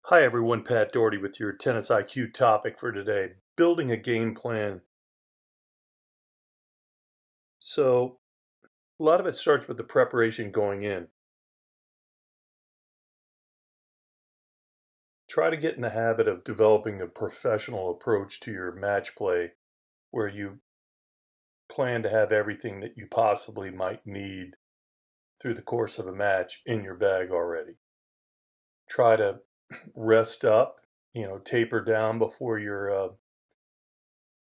Hi everyone, Pat Dougherty with your tennis IQ topic for today, building a game plan. So a lot of it starts with the preparation going in. Try to get in the habit of developing a professional approach to your match play where you plan to have everything that you possibly might need through the course of a match in your bag already. Try to rest up, taper down before your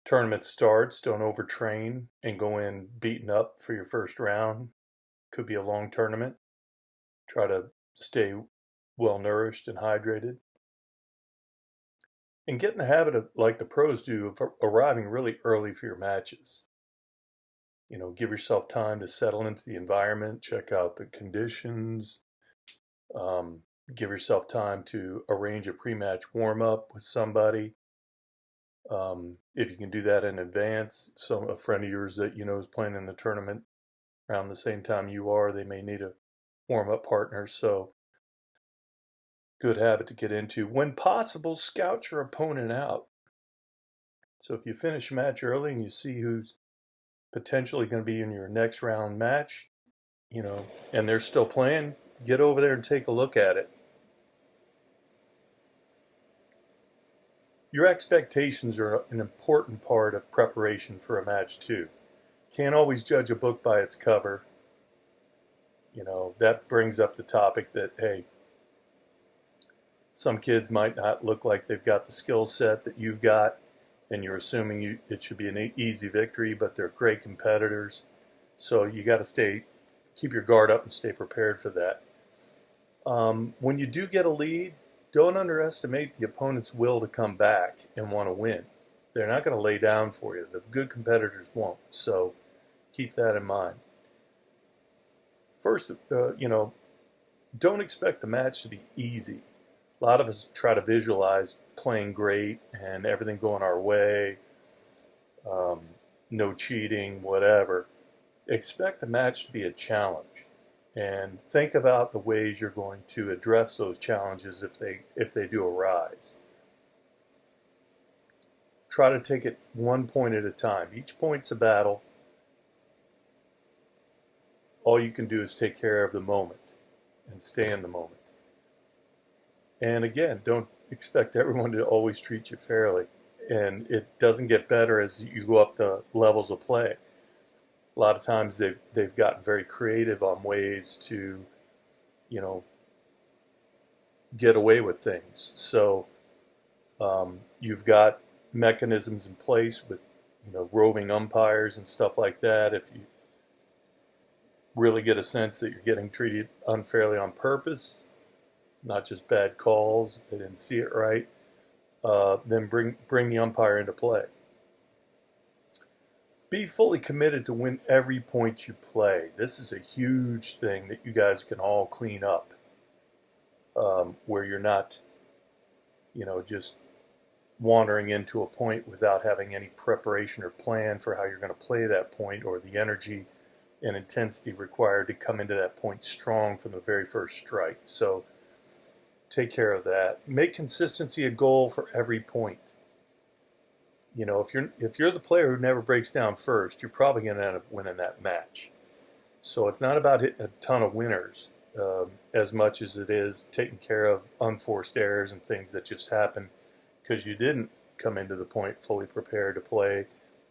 tournament starts. Don't overtrain and go in beaten up for your first round. Could be a long tournament. Try to stay well nourished and hydrated. And get in the habit of, like the pros do, of arriving really early for your matches. Give yourself time to settle into the environment, check out the conditions, um, give yourself time to arrange a pre-match warm-up with somebody. If you can do that in advance, a friend of yours that you know is playing in the tournament around the same time you are, they may need a warm-up partner. So good habit to get into. When possible, scout your opponent out. So if you finish a match early and you see who's potentially going to be in your next round match, and they're still playing, get over there and take a look at it. Your expectations are an important part of preparation for a match too. Can't always judge a book by its cover. That brings up the topic that, hey, some kids might not look like they've got the skill set that you've got, and you're assuming it should be an easy victory, but they're great competitors. So you got to keep your guard up and stay prepared for that. When you do get a lead, don't underestimate the opponent's will to come back and want to win. They're not going to lay down for you. The good competitors won't. So keep that in mind. First, don't expect the match to be easy. A lot of us try to visualize playing great and everything going our way, um, no cheating, whatever. Expect the match to be a challenge, and think about the ways you're going to address those challenges if they do arise. Try to take it one point at a time. Each point's a battle. All you can do is take care of the moment and stay in the moment. And again, don't expect everyone to always treat you fairly. And it doesn't get better as you go up the levels of play. A lot of times they've gotten very creative on ways to, you know, get away with things. So you've got mechanisms in place with, roving umpires and stuff like that. If you really get a sense that you're getting treated unfairly on purpose, not just bad calls, they didn't see it right, then bring the umpire into play. Be fully committed to win every point you play. This is a huge thing that you guys can all clean up, where you're not, just wandering into a point without having any preparation or plan for how you're going to play that point, or the energy and intensity required to come into that point strong from the very first strike. So take care of that. Make consistency a goal for every point. If you're the player who never breaks down first, you're probably going to end up winning that match. So it's not about hitting a ton of winners, as much as it is taking care of unforced errors and things that just happen because you didn't come into the point fully prepared to play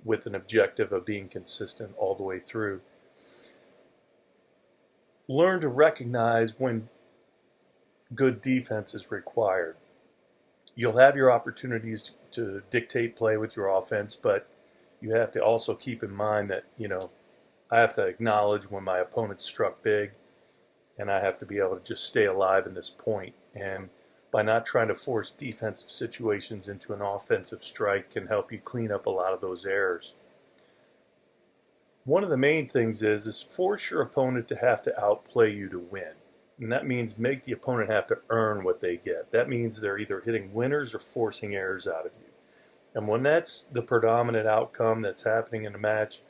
with an objective of being consistent all the way through. Learn to recognize when good defense is required. You'll have your opportunities to dictate play with your offense, but you have to also keep in mind that, I have to acknowledge when my opponent struck big, and I have to be able to just stay alive in this point. And by not trying to force defensive situations into an offensive strike can help you clean up a lot of those errors. One of the main things is force your opponent to have to outplay you to win. And that means make the opponent have to earn what they get. That means they're either hitting winners or forcing errors out of you. And when that's the predominant outcome that's happening in a match,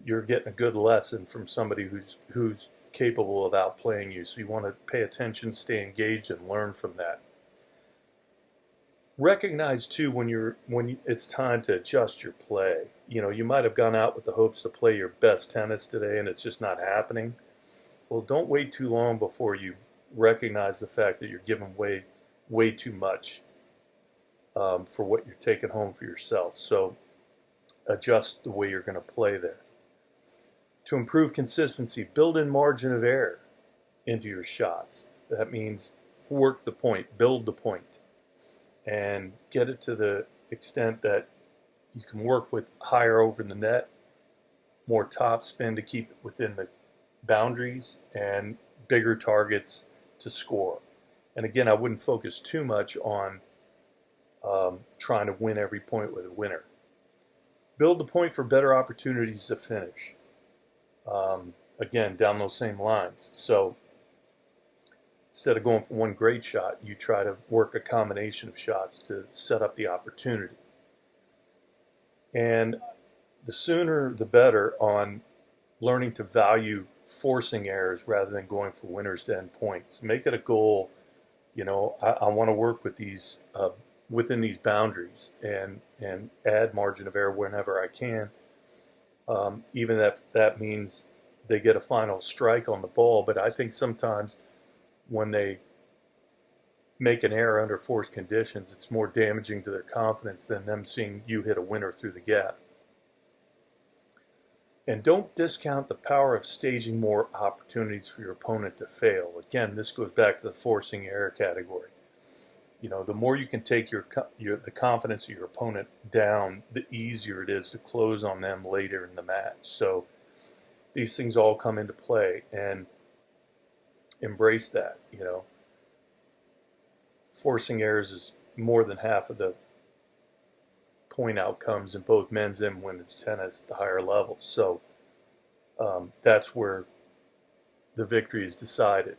you're getting a good lesson from somebody who's capable of outplaying you. So you want to pay attention, stay engaged, and learn from that. Recognize too when it's time to adjust your play. You might have gone out with the hopes to play your best tennis today, and it's just not happening. Well, don't wait too long before you recognize the fact that you're giving way too much for what you're taking home for yourself. So adjust the way you're going to play there. To improve consistency, build in margin of error into your shots. That means work the point, build the point, and get it to the extent that you can work with higher over the net, more top spin to keep it within the boundaries, and bigger targets to score. And again, I wouldn't focus too much on trying to win every point with a winner. Build the point for better opportunities to finish. Again, down those same lines. So instead of going for one great shot, you try to work a combination of shots to set up the opportunity. And the sooner the better on learning to value forcing errors rather than going for winners to end points. Make it a goal. I want to work with these within these boundaries and add margin of error whenever I can. Even that means they get a final strike on the ball. But I think sometimes when they make an error under forced conditions, it's more damaging to their confidence than them seeing you hit a winner through the gap. And don't discount the power of staging more opportunities for your opponent to fail. Again, this goes back to the forcing error category. The more you can take the confidence of your opponent down, the easier it is to close on them later in the match. So these things all come into play, and embrace that. Forcing errors is more than half of the point outcomes in both men's and women's tennis at the higher levels. So that's where the victory is decided.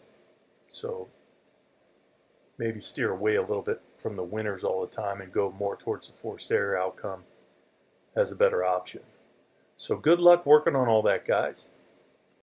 So maybe steer away a little bit from the winners all the time and go more towards the forced error outcome as a better option. So good luck working on all that, guys.